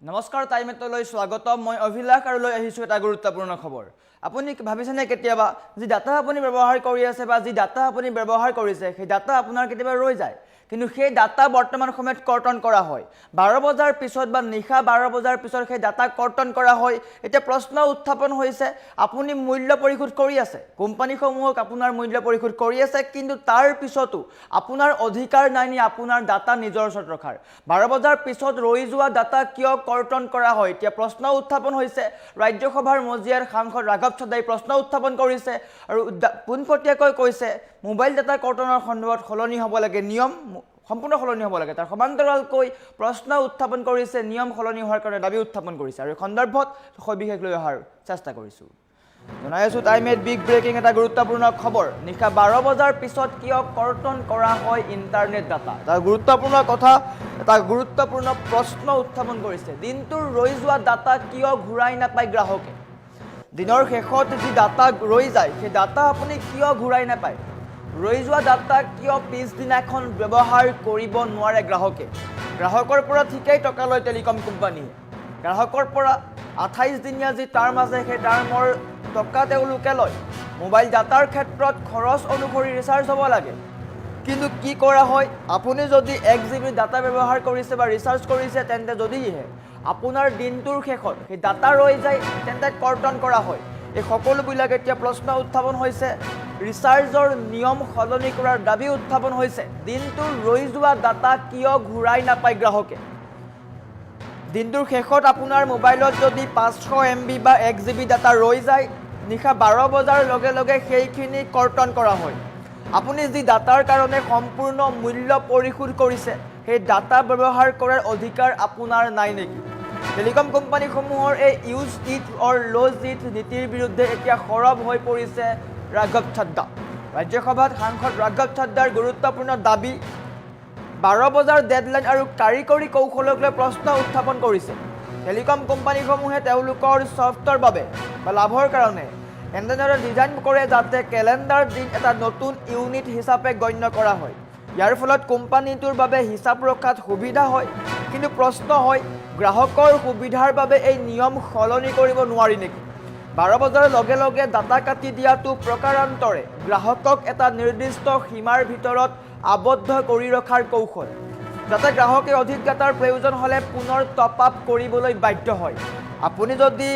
নমস্কাৰ টাইমেটলৈ স্বাগতম মই অভিলাষ আৰু লৈ আহিছো এটা গুৰুত্বপূৰ্ণ খবৰ আপুনি ভাবিছেনে কেতিয়াবা যি ডাটা আপুনি ব্যৱহাৰ কৰি আছে বা যি ডাটা আপুনি ব্যৱহাৰ কৰিছে সেই ডাটা আপোনাৰ কেতিয়াবা ৰৈ যায় কিন্তু সেই ডাটা বৰ্তমান সময়ত কৰ্তন কৰা হয় 12 বজাৰ পিছত বা নিশা 12 বজাৰ পিছত সেই ডাটা কৰ্তন কৰা হয় এতিয়া প্ৰশ্ন উত্থাপন হৈছে আপুনি মূল্য পৰিশোধ কৰি আছে কোম্পানীসমূহক আপোনাৰ মূল্য পৰিশোধ কৰি আছে কিন্তু তাৰ পিছতো আপোনাৰ অধিকাৰ নাই নি আপোনাৰ ডাটা নিজৰ ওচৰত ৰখাৰ 12 বজাৰ পিছত ৰৈ যোৱা ডাটা কিয় কৰ্তন কৰা হয় এতিয়া প্ৰশ্ন উত্থাপন হৈছে ৰাজ্যসভাৰ মজিয়াৰ সাংসদ ৰাঘৱ চাদ্দাই প্ৰশ্ন উত্থাপন কৰিছে আৰু পোনপটীয়াকৈ কৈছে মোবাইল ডাটা কৰ্তনৰ সন্দৰ্ভত সলনি হ'ব লাগে নিয়ম সম্পূৰ্ণ সলনি হ'ব লাগে তাৰ সমান্তৰালকৈ প্ৰশ্ন উত্থাপন কৰিছে নিয়ম সলনি হোৱাৰ কাৰণে দাবী উত্থাপন কৰিছে আৰু সন্দৰ্ভত সবিশেষ লৈ অহাৰ চেষ্টা কৰিছো জনাই আছো টাইমেট বিগ ব্ৰেকিং এটা গুৰুত্বপূৰ্ণ খবৰ নিশা 12 বজাৰ পিছত কিয় কৰ্তন কৰা হয় ইন্টাৰনেট ডাটা এটা গুৰুত্বপূৰ্ণ কথা এটা গুৰুত্বপূৰ্ণ প্ৰশ্ন উত্থাপন কৰিছে দিনটোৰ ৰৈ যোৱা ডাটা কিয় ঘূৰাই নাপায় গ্ৰাহকে দিনৰ শেষত যি ডাটা ৰৈ যায় সেই ডাটা আপুনি কিয় ঘূৰাই নাপায় ৰৈ যোৱা ডাটা কিয় পিছদিনাখন ব্যৱহাৰ কৰিব নোৱাৰে গ্ৰাহকৰ পৰা ঠিকেই টকা লয় টেলিকম কোম্পানীয়ে গ্ৰাহকৰ পৰা 28 দিনীয়া যি টাৰ্ম আছে সেই টাৰ্মৰ টকা তেওঁলোকে লয় মোবাইল ডাটাৰ ক্ষেত্ৰত খৰচ অনুসৰি ৰিচাৰ্জ হ'ব লাগে কিন্তু কি কৰা হয় আপুনি যদি 1 GB ডাটা ব্যৱহাৰ কৰিছে বা ৰিচাৰ্জ কৰিছে তেন্তে যদিহে আপোনাৰ দিনটোৰ শেষত সেই ডাটা ৰৈ যায় তেন্তে কৰ্তন কৰা হয় এই সকলোবিলাক এতিয়া প্ৰশ্ন উত্থাপন হৈছে ৰিচাৰ্জৰ নিয়ম সলনি কৰাৰ দাবী উত্থাপন হৈছে দিনটোৰ ৰৈ যোৱা ডাটা কিয় ঘূৰাই নাপায় গ্ৰাহকে দিনটোৰ শেষত আপোনাৰ মোবাইলত যদি 500 MB বা 1 GB ডাটা ৰৈ যায় নিশা 12 বজাৰ লগে লগে সেইখিনি কৰ্তন কৰা হয় আপুনি যি ডাটাৰ কাৰণে সম্পূৰ্ণ মূল্য পৰিশোধ কৰিছে সেই ডাটা ব্যৱহাৰ কৰাৰ অধিকাৰ আপোনাৰ নাই নেকি টেলিকম কোম্পানীসমূহৰ এই use it or lose it নীতিৰ বিৰুদ্ধে এতিয়া সৰব হৈ পৰিছে ৰাঘৱ চাদ্দা ৰাজ্যসভাত সাংসদ ৰাঘৱ চাদ্দাৰ গুৰুত্বপূৰ্ণ দাবী 12 বজাৰ ডেডলাইন আৰু কাৰিকৰী কৌশলক লৈ প্ৰশ্ন উত্থাপন কৰিছে টেলিকম কোম্পানীসমূহে তেওঁলোকৰ সফটৱেৰ বাবে বা লাভৰ কাৰণে এনেদৰে ডিজাইন কৰে যাতে কেলেণ্ডাৰ দিন এটা নতুন ইউনিট হিচাপে গণ্য কৰা হয় ইয়াৰ ফলত কোম্পানীটোৰ বাবে হিচাপ ৰখাত সুবিধা হয় কিন্তু প্ৰশ্ন হয় গ্ৰাহকৰ সুবিধাৰ বাবে এই নিয়ম সলনি কৰিব নোৱাৰি নেকি 12 বজাৰ লগে লগে ডাটা কাটি দিয়াটো প্ৰকাৰান্তৰে গ্ৰাহকক এটা নিৰ্দিষ্ট সীমাৰ ভিতৰত আবদ্ধ কৰি ৰখাৰ কৌশল যাতে গ্ৰাহকে অধিক ডাটাৰ প্ৰয়োজন হ'লে পুনৰ টপ আপ কৰিবলৈ বাধ্য হয় আপুনি যদি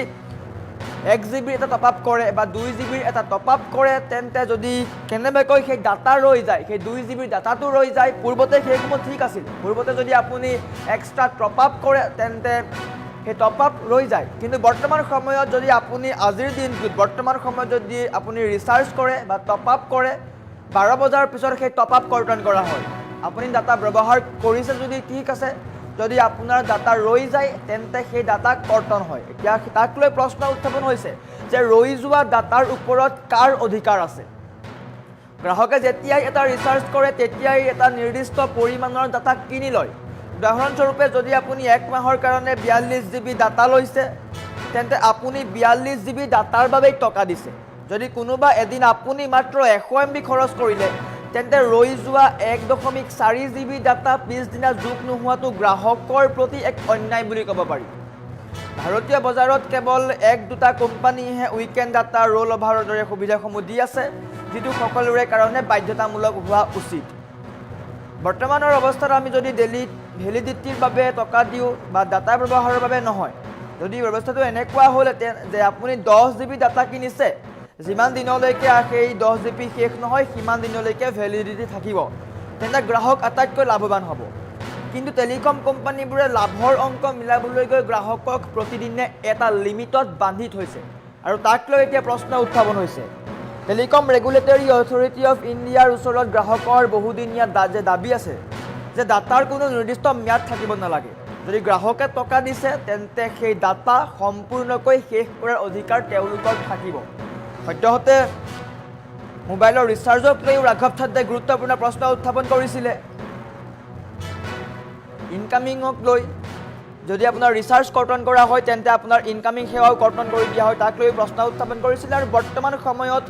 1 GB এটা টপ আপ কৰে বা 2 GB এটা টপ আপ কৰে তেন্তে যদি কেনেবাকৈ সেই ডাটা ৰৈ যায় সেই 2 GB ডাটাটো ৰৈ যায় পূৰ্বতে সেইসমূহ ঠিক আছিল পূৰ্বতে যদি আপুনি এক্সট্ৰা টপ আপ কৰে তেন্তে সেই টপ আপ ৰৈ যায় কিন্তু বৰ্তমান সময়ত যদি আপুনি আজিৰ দিনটোত বৰ্তমান সময়ত যদি আপুনি ৰিচাৰ্জ কৰে বা টপ আপ কৰে 12 বজাৰ পিছত সেই টপ আপ কৰ্তন কৰা হয় আপুনি ডাটা ব্যৱহাৰ কৰিছে যদি ঠিক আছে যদি আপোনাৰ ডাটা ৰৈ যায় তেন্তে সেই ডাটা কৰ্তন হয় এতিয়া তাক লৈ প্ৰশ্ন উত্থাপন হৈছে যে ৰৈ যোৱা ডাটাৰ ওপৰত কাৰ অধিকাৰ আছে গ্ৰাহকে যেতিয়াই এটা ৰিচাৰ্জ কৰে তেতিয়াই এটা নিৰ্দিষ্ট পৰিমাণৰ ডাটা কিনি লয় উদাহৰণস্বৰূপে যদি আপুনি 1 মাহৰ কাৰণে 42 GB ডাটা লৈছে তেন্তে আপুনি 42 GB ডাটাৰ বাবে টকা দিছে যদি কোনোবা এদিন আপুনি মাত্ৰ 100 MB খৰচ কৰিলে তেন্তে ৰৈ যোৱা 1.4 GB ডাটা পিছদিনা যোগ নোহোৱাটো গ্ৰাহকৰ প্ৰতি এক অন্যায় বুলি ক'ব পাৰি ভাৰতীয় বজাৰত কেৱল 1-2টা কোম্পানীহে উইকেণ্ড ডাটা ৰোল অভাৰৰ দৰে সুবিধাসমূহ দি আছে যিটো সকলোৰে কাৰণে বাধ্যতামূলক হোৱা উচিত বৰ্তমানৰ অৱস্থাত আমি যদি ভেলিডিটিৰ বাবে টকা দিওঁ বা ডাটা ব্যৱহাৰৰ বাবে নহয় যদি ব্যৱস্থাটো এনেকুৱা হ'লহেঁতেন যে আপুনি 10 GB ডাটা কিনিছে যিমান দিনলৈকে সেই 10 GB শেষ নহয় সিমান দিনলৈকে ভেলিডিটি থাকিব তেন্তে গ্ৰাহক আটাইতকৈ লাভৱান হ'ব কিন্তু টেলিকম কোম্পানীবোৰে লাভৰ অংক মিলাবলৈ গৈ গ্ৰাহকক প্ৰতিদিনে এটা লিমিটত বান্ধি থৈছে আৰু তাক লৈ এতিয়া প্ৰশ্ন উত্থাপন হৈছে টেলিকম ৰেগুলেটৰী অথৰিটি অফ ইণ্ডিয়াৰ ওচৰত গ্ৰাহকৰ বহুদিনীয়া দাবী আছে যে ডাটাৰ কোনো নিৰ্দিষ্ট ম্যাদ থাকিব নালাগে যদি গ্ৰাহকে টকা দিছে তেন্তে সেই ডাটা সম্পূৰ্ণকৈ শেষ কৰাৰ অধিকাৰ তেওঁলোকৰ থাকিব সদ্যহতে মোবাইলৰ ৰিচাৰ্জক লৈ ৰাঘৱ চাদ্দাই গুৰুত্বপূৰ্ণ প্ৰশ্ন উত্থাপন কৰিছিলে ইনকামিংক লৈ যদি আপোনাৰ ৰিচাৰ্জ কৰ্তন কৰা হয় তেন্তে আপোনাৰ ইনকামিং সেৱাও কৰ্তন কৰি দিয়া হয় তাক লৈ প্ৰশ্ন উত্থাপন কৰিছিলে আৰু বৰ্তমান সময়ত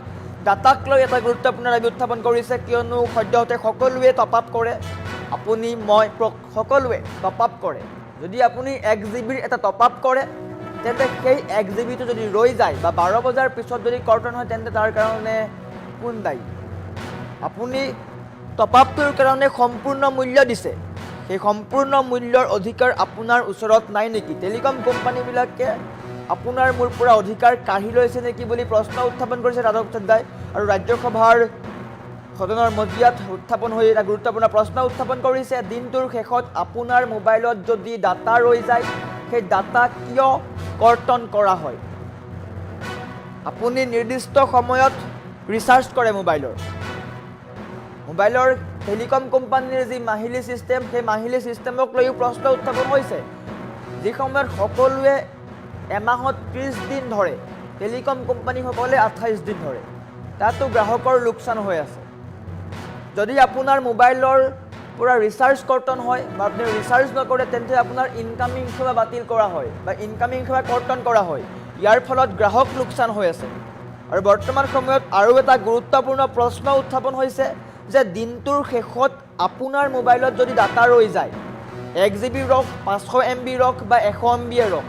ডাটাক লৈ এটা গুৰুত্বপূৰ্ণ দাবী উত্থাপন কৰিছে কিয়নো সদ্যহতে সকলোৱে টপ আপ কৰে আপুনি মই সকলোৱে টপ আপ কৰে যদি আপুনি 1 জিবিৰ এটা টপ আপ কৰে তেন্তে সেই 1 জিবিটো যদি ৰৈ যায় বা 12 বজাৰ পিছত যদি কৰ্তন হয় তেন্তে তাৰ কাৰণে কোন দায়ী? আপুনি টপ আপটোৰ কাৰণে সম্পূৰ্ণ মূল্য দিছে, সেই সম্পূৰ্ণ মূল্যৰ অধিকাৰ আপোনাৰ ওচৰত নাই নেকি? টেলিকম কোম্পানীবিলাকে আপোনাৰ মোৰ পৰা অধিকাৰ কাঢ়ি লৈছে নেকি বুলি প্ৰশ্ন উত্থাপন কৰিছে ৰাঘৱ চাদ্দাই। আৰু ৰাজ্যসভাৰ সদনৰ মজিয়াত উত্থাপন হৈ এটা গুৰুত্বপূৰ্ণ প্ৰশ্ন উত্থাপন কৰিছে, দিনটোৰ শেষত আপোনাৰ মোবাইলত যদি ডাটা ৰৈ যায় সেই ডাটা কিয় কৰ্তন কৰা হয়? আপুনি নিৰ্দিষ্ট সময়ত ৰিচাৰ্জ কৰে মোবাইলৰ টেলিকম কোম্পানীৰ যি মাহিলী ছিষ্টেম, সেই মাহিলী ছিষ্টেমক লৈও প্ৰশ্ন উত্থাপন হৈছে। যি সময়ত সকলোৱে এমাহত 30 দিন ধৰে, টেলিকম কোম্পানীসকলে 28 দিন ধৰে, তাতো গ্ৰাহকৰ লোকচান হৈ আছে। যদি আপোনাৰ মোবাইলৰ পৰা ৰিচাৰ্জ কৰ্তন হয় বা আপুনি ৰিচাৰ্জ নকৰে তেন্তে আপোনাৰ ইনকামিং সেৱা বাতিল কৰা হয় বা ইনকামিং সেৱা কৰ্তন কৰা হয়। ইয়াৰ ফলত গ্ৰাহক লোকচান হৈ আছে। আৰু বৰ্তমান সময়ত আৰু এটা গুৰুত্বপূৰ্ণ প্ৰশ্ন উত্থাপন হৈছে যে দিনটোৰ শেষত আপোনাৰ মোবাইলত যদি ডাটা ৰৈ যায়, 1 জিবি ৰখ, 500 MB ৰখ বা 100 MB ৰখ,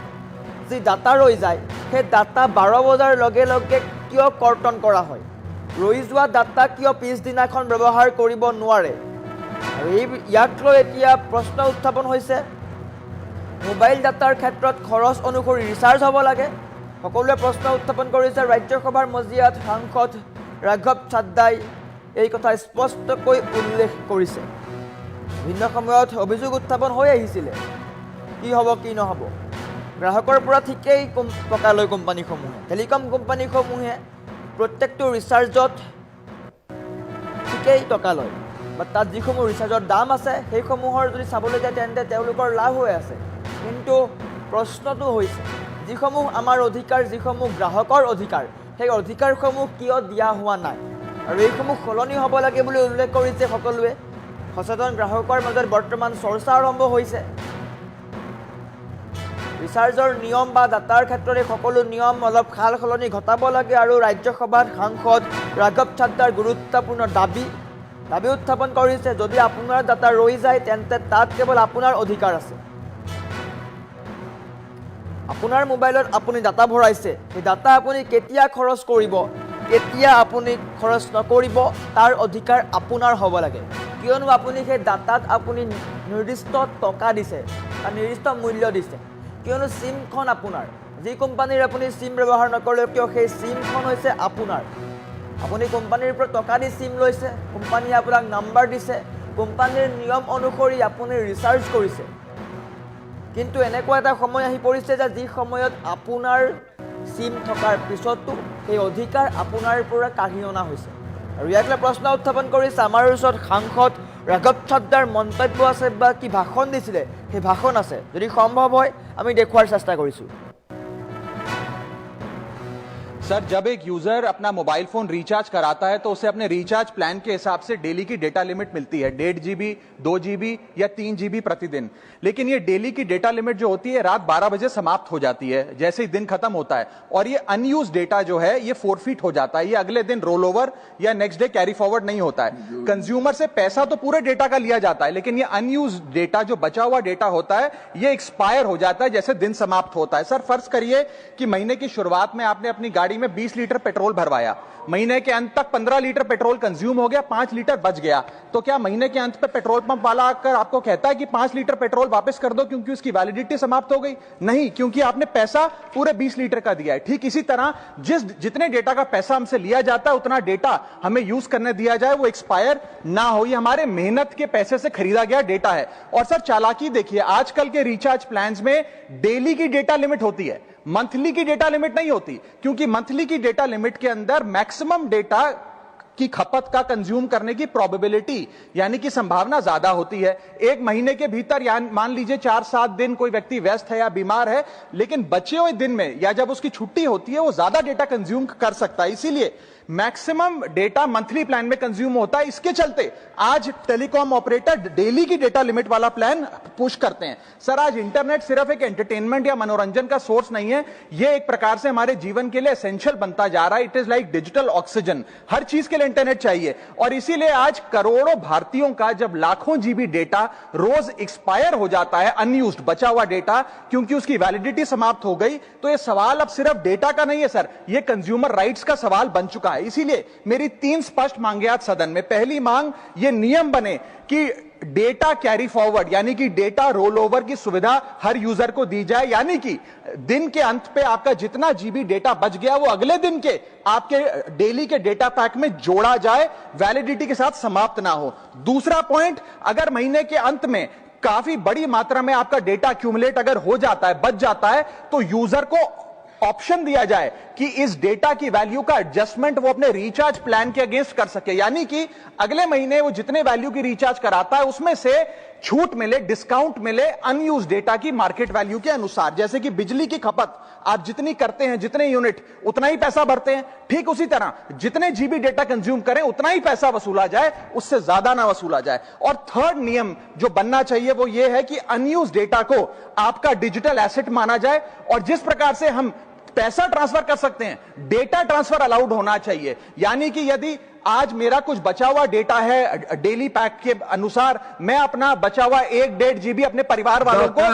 যি ডাটা ৰৈ যায় সেই ডাটা 12 বজাৰ লগে লগে কিয় কৰ্তন কৰা হয়? ৰৈ যোৱা ডাটা কিয় পিছদিনাখন ব্যৱহাৰ কৰিব নোৱাৰে? আৰু ইয়াক লৈ এতিয়া প্ৰশ্ন উত্থাপন হৈছে, মোবাইল ডাটাৰ ক্ষেত্ৰত খৰচ অনুসৰি ৰিচাৰ্জ হ'ব লাগে। সকলোৱে প্ৰশ্ন উত্থাপন কৰিছে। ৰাজ্যসভাৰ মজিয়াত সাংসদ ৰাঘৱ চাদ্দাই এই কথা স্পষ্টকৈ উল্লেখ কৰিছে। ভিন্ন সময়ত অভিযোগ উত্থাপন হৈ আহিছিলে, কি হ'ব কি নহ'ব। গ্ৰাহকৰ পৰা ঠিকেই টকা লয় কোম্পানীসমূহে, টেলিকম কোম্পানীসমূহে প্ৰত্যেকটো ৰিচাৰ্জত ঠিকেই টকা লয় বা তাত যিসমূহ ৰিচাৰ্জৰ দাম আছে সেইসমূহৰ যদি চাবলৈ যায় তেন্তে তেওঁলোকৰ লাভ হৈ আছে। কিন্তু প্ৰশ্নটো হৈছে যিসমূহ আমাৰ অধিকাৰ, যিসমূহ গ্ৰাহকৰ অধিকাৰ, সেই অধিকাৰসমূহ কিয় দিয়া হোৱা নাই? আৰু এইসমূহ সলনি হ'ব লাগে বুলি উল্লেখ কৰিছে সকলোৱে। সচেতন গ্ৰাহকৰ মাজত বৰ্তমান চৰ্চা আৰম্ভ হৈছে। ৰিচাৰ্জৰ নিয়ম বা ডাটাৰ ক্ষেত্ৰত সকলো নিয়ম অলপ সাল সলনি ঘটাব লাগে। আৰু ৰাজ্যসভাত সাংসদ ৰাঘৱ চাদ্দাৰ গুৰুত্বপূৰ্ণ দাবী উত্থাপন কৰিছে, যদি আপোনাৰ ডাটা ৰৈ যায় তেন্তে তাত কেৱল আপোনাৰ অধিকাৰ আছে। আপোনাৰ মোবাইলত আপুনি ডাটা ভৰাইছে, সেই ডাটা আপুনি কেতিয়া খৰচ কৰিব, কেতিয়া আপুনি খৰচ নকৰিব তাৰ অধিকাৰ আপোনাৰ হ'ব লাগে। কিয়নো আপুনি সেই ডাটাত আপুনি নিৰ্দিষ্ট টকা দিছে বা নিৰ্দিষ্ট মূল্য দিছে। কিয়নো চিমখন আপোনাৰ, যি কোম্পানীৰ আপুনি চিম ব্যৱহাৰ নকৰিলেও কিয় সেই চিমখন হৈছে আপোনাৰ। আপুনি কোম্পানীৰ পৰা টকা দি চিম লৈছে, কোম্পানীয়ে আপোনাক নাম্বাৰ দিছে, কোম্পানীৰ নিয়ম অনুসৰি আপুনি ৰিচাৰ্জ কৰিছে। কিন্তু এনেকুৱা এটা সময় আহি পৰিছে যে যি সময়ত আপোনাৰ চিম থকাৰ পিছতো সেই অধিকাৰ আপোনাৰ পৰা কাঢ়ি অনা হৈছে। আৰু ইয়াক লৈ প্ৰশ্ন উত্থাপন কৰিছে। আমাৰ ওচৰত সাংসদ ৰাঘৱ চাদ্দাৰ মন্তব্য আছে বা কি ভাষণ দিছিলে সেই ভাষণ আছে, যদি সম্ভৱ হয় আমি দেখুৱাৰ চেষ্টা কৰিছোঁ। सर, जब एक यूजर अपना मोबाइल फोन रिचार्ज कराता है तो उसे अपने रिचार्ज प्लान के हिसाब से डेली की डेटा लिमिट मिलती है, 1.5 GB, 2 GB या 3 GB प्रतिदिन। लेकिन ये डेली की डेटा लिमिट जो होती है रात 12 बजे समाप्त हो जाती है जैसे ही दिन खत्म होता है, और ये अनयूज डेटा जो है ये फोरफिट हो जाता है, ये अगले दिन रोल ओवर या नेक्स्ट डे कैरी फॉरवर्ड नहीं होता है। कंज्यूमर से पैसा तो पूरे डेटा का लिया जाता है, लेकिन ये अनयूज डेटा, जो बचा हुआ डेटा होता है, ये एक्सपायर हो जाता है जैसे दिन समाप्त होता है। सर, फर्ज करिए कि महीने की शुरुआत में आपने अपनी गाड़ी में 20 लीटर पेट्रोल भरवाया, महीने के अंत तक 15 लीटर पेट्रोल कंज्यूम हो गया, 5 लीटर बच गया, तो क्या महीने के अंत पे पेट्रोल पंप वाला आकर आपको कहता है कि 5 लीटर पेट्रोल वापस कर दो क्योंकि उसकी वैलिडिटी समाप्त हो गई? नहीं, क्योंकि आपने पैसा पूरे 20 लीटर का दिया है। ठीक इसी तरह जितने डेटा का पैसा हमसे लिया जाता है उतना डेटा हमें यूज करने दिया जाए, वो एक्सपायर ना हो। ये हमारे मेहनत के पैसे से खरीदा गया डेटा है। और सर, चालाकी देखिए, आजकल के रिचार्ज प्लान्स में डेली की डेटा लिमिट होती है, मंथली की डेटा लिमिट नहीं होती, क्योंकि मंथली की डेटा लिमिट के अंदर मैक्सिमम डेटा की खपत का कंज्यूम करने की प्रोबेबिलिटी यानी कि संभावना ज्यादा होती है। एक महीने के भीतर या मान लीजिए 4-7 दिन कोई व्यक्ति व्यस्त है या बीमार है, लेकिन बचे हुए दिन में या जब उसकी छुट्टी होती है वो ज्यादा डेटा कंज्यूम कर सकता है। इसीलिए मैक्सिमम डेटा मंथली प्लान में कंज्यूम होता है। इसके चलते आज टेलीकॉम ऑपरेटर डेली की डेटा लिमिट वाला प्लान पुश करते हैं। सर, आज इंटरनेट सिर्फ एक एंटरटेनमेंट या मनोरंजन का सोर्स नहीं है, यह एक प्रकार से हमारे जीवन के लिए एसेंशियल बनता जा रहा है। It is like digital oxygen. हर चीज के लिए इंटरनेट चाहिए और इसीलिए आज करोड़ों भारतीयों का जब लाखों जीबी डेटा रोज एक्सपायर हो जाता है, अनयूज्ड बचा हुआ डेटा, क्योंकि उसकी वैलिडिटी समाप्त हो गई, तो यह सवाल अब सिर्फ डेटा का नहीं है सर, यह कंज्यूमर राइट्स का सवाल बन चुका है। इसीलिए मेरी 3 स्पष्ट मांगे आज सदन में। पहली मांग, यह नियम बने कि डेटा कैरी फॉरवर्ड यानी कि डेटा रोल ओवर की सुविधा हर यूजर को दी जाए, यानी कि दिन के अंत पे आपका जितना जीबी डेटा बच गया वो अगले दिन के आपके डेली के डेटा पैक में जोड़ा जाए, वैलिडिटी के साथ समाप्त ना हो। दूसरा पॉइंट, अगर महीने के अंत में काफी बड़ी मात्रा में आपका डेटा एक्यूमुलेट अगर हो जाता है, बच जाता है, तो यूजर को ऑप्शन दिया जाए कि इस डेटा की वैल्यू का एडजस्टमेंट वो अपने रिचार्ज प्लान के अगेंस्ट कर सके, यानी कि अगले महीने वो जितने वैल्यू की रिचार्ज कराता है उसमें से छूट मिले, डिस्काउंट मिले अनयूज डेटा की मार्केट वैल्यू के अनुसार। जैसे कि बिजली की खपत आप जितनी करते हैं, जितने यूनिट, उतना ही पैसा भरते हैं, ठीक उसी तरह जितने जीबी डेटा कंज्यूम करें उतना ही पैसा वसूला जाए, उससे ज्यादा ना वसूला जाए। और थर्ड नियम जो बनना चाहिए वो ये है कि अनयूज डेटा को आपका डिजिटल एसेट माना जाए और जिस प्रकार से हम पैसा ट्रांसफर कर सकते हैं, डेटा ट्रांसफर अलाउड होना चाहिए। यानी कि यदि आज मेरा कुछ बचा हुआ डेटा है डेली पैक के अनुसार, मैं अपना बचा हुआ 1-1.5 जीबी अपने परिवार वालों को।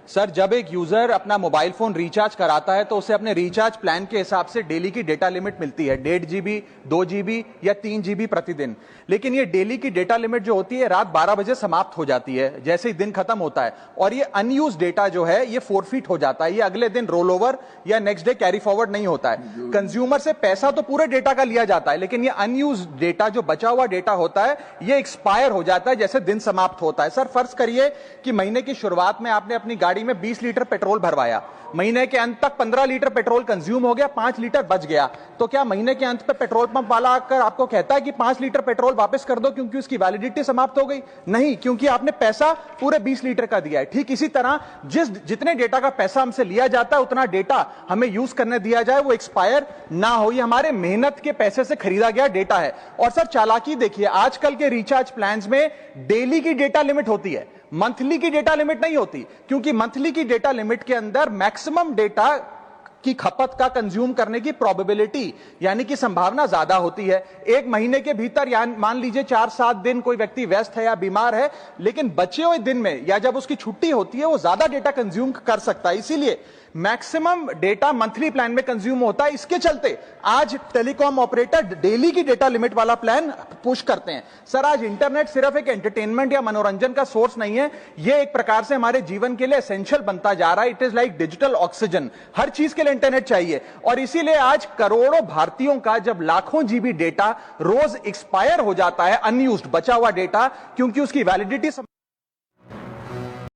सर, जब एक यूजर अपना मोबाइल फोन रिचार्ज कराता है तो उसे अपने रिचार्ज प्लान के हिसाब से डेली की डेटा लिमिट मिलती है, 1.5 जीबी, 2 जीबी या 3 जीबी प्रतिदिन। लेकिन ये डेली की डेटा लिमिट जो होती है रात 12 बजे समाप्त हो जाती है, जैसे ही दिन खत्म होता है, और ये अनयूज डेटा जो है ये फोरफिट हो जाता है, ये अगले दिन रोल ओवर या नेक्स्ट डे कैरी फॉरवर्ड नहीं होता है। कंज्यूमर से पैसा तो पूरे डेटा का लिया जाता है, लेकिन ये अनयूज डेटा जो बचा हुआ डेटा होता है ये एक्सपायर हो जाता है जैसे दिन समाप्त होता है। सर, फर्ज करिए कि महीने की शुरुआत में आपने अपनी गाड़ी में 20 लीटर पेट्रोल भरवाया, महीने के अंत तक 15 लीटर पेट्रोल कंज्यूम हो गया, 5 लीटर बच गया, तो क्या महीने के अंत पे पेट्रोल पंप वाला आकर आपको कहता है कि 5 लीटर पेट्रोल वापस कर दो क्योंकि उसकी वैलिडिटी समाप्त हो गई? नहीं, क्योंकि आपने पैसा पूरे 20 लीटर का दिया है। ठीक इसी तरह जितने डेटा का पैसा हमसे लिया जाता है उतना डेटा हमें यूज करने दिया जाए, वो एक्सपायर ना हो। ये हमारे मेहनत के पैसे से खरीदा गया डेटा है। और सर, चालाकी देखिए, आजकल के रिचार्ज प्लान्स में डेली की डेटा लिमिट होती है, मंथली की डेटा लिमिट नहीं होती, क्योंकि मंथली की डेटा लिमिट के अंदर मैक्सिमम डेटा की खपत का कंज्यूम करने की प्रोबेबिलिटी यानी कि संभावना ज्यादा होती है। एक महीने के भीतर या मान लीजिए 4-7 दिन कोई व्यक्ति व्यस्त है या बीमार है, लेकिन बचे हुए दिन में या जब उसकी छुट्टी होती है वो ज्यादा डेटा कंज्यूम कर सकता है। इसीलिए मैक्सिमम डेटा मंथली प्लान में कंज्यूम होता है। इसके चलते आज टेलीकॉम ऑपरेटर डेली की डेटा लिमिट वाला प्लान पुश करते हैं। सर, आज इंटरनेट सिर्फ एक एंटरटेनमेंट या मनोरंजन का सोर्स नहीं है, यह एक प्रकार से हमारे जीवन के लिए एसेंशियल बनता जा रहा है। It is like digital oxygen, हर चीज के लिए इंटरनेट चाहिए और इसीलिए आज करोड़ों भारतीयों का जब लाखों जीबी डेटा रोज एक्सपायर हो जाता है, अनयूज्ड बचा हुआ डेटा, क्योंकि उसकी वैलिडिटी